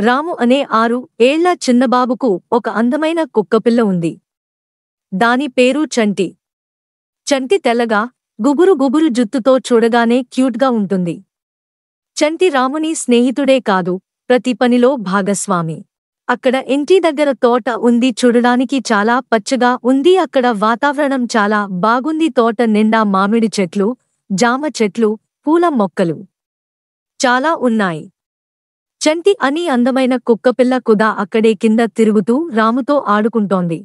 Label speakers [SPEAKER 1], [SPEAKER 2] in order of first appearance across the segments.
[SPEAKER 1] రాము అనే 6 ఏళ్ల చిన్నబాబుకు ఒక అందమైన కుక్కపిల్ల ఉంది. దాని పేరు చంటి. చంటి తెల్లగా, గుబురు గుబురు జుత్తుతో చూడగానే క్యూట్గా ఉంటుంది. చంటి రాముని స్నేహితుడే కాదు, ప్రతి పనిలో భాగస్వామి. అక్కడ ఇంటి దగ్గర తోట ఉంది, చూడడానికి చాలా పచ్చగా ఉంది. అక్కడ వాతావరణం చాలా బాగుంది. తోట నిండా మామిడి చెట్లు, జామ చెట్లు, పూల మొక్కలు చాలా ఉన్నాయి. చంటి అని అందమైన కుక్కపిల్ల కూడా అక్కడే కింద తిరుగుతూ రాముతో ఆడుకుంటోంది.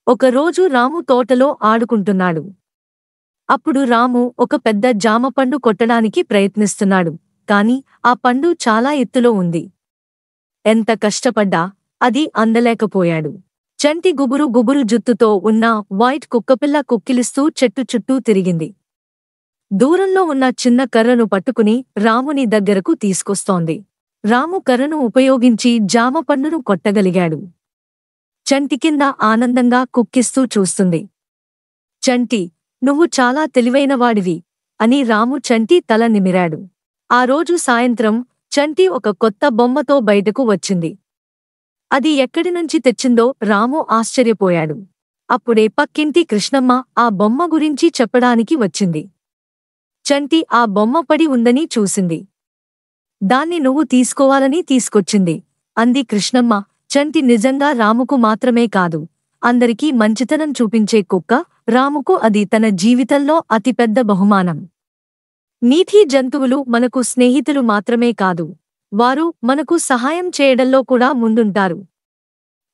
[SPEAKER 1] ఒకరోజు రాము తోటలో ఆడుకుంటున్నాడు. అప్పుడు రాము ఒక పెద్ద జామపండు కొట్టడానికి ప్రయత్నిస్తున్నాడు. కాని ఆ పండు చాలా ఎత్తులో ఉంది. ఎంత కష్టపడ్డా అది అందలేకపోయాడు. చంటి గుబురు గుబురు జుత్తుతో ఉన్న వైట్ కుక్కపిల్ల కుక్కిలిస్తూ చెట్టు చుట్టూ తిరిగింది. దూరంలో ఉన్న చిన్న కర్రను పట్టుకుని రాముని దగ్గరకు తీసుకొస్తోంది. రాము కర్రను ఉపయోగించి జామపండును కొట్టగలిగాడు. చంటి కింద ఆనందంగా కుక్కిస్తూ చూస్తుంది. చంటి, నువ్వు చాలా తెలివైనవాడివి అని రాము చంటి తల నిమిరాడు. ఆ రోజు సాయంత్రం చంటి ఒక కొత్త బొమ్మతో బయటకు వచ్చింది. అది ఎక్కడినుంచి తెచ్చిందో రాము ఆశ్చర్యపోయాడు. అప్పుడే పక్కింటి కృష్ణమ్మ ఆ బొమ్మ గురించి చెప్పడానికి వచ్చింది. చంటి ఆ బొమ్మ పడి ఉందని చూసింది. దాన్ని నువ్వు తీసుకోవాలని తీసుకొచ్చింది అంది కృష్ణమ్మ. చంటి నిజంగా రాముకు మాత్రమే కాదు, అందరికీ మంచితనం చూపించే కుక్క. రాముకు అది తన జీవితంలో అతిపెద్ద బహుమానం. నీతి జంతువులు మనకు స్నేహితులు మాత్రమే కాదు, వారు మనకు సహాయం చేయడంలో కూడా ముందుంటారు.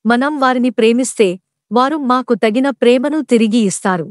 [SPEAKER 1] మనం వారిని ప్రేమిస్తే వారు మాకు తగిన ప్రేమను తిరిగి ఇస్తారు.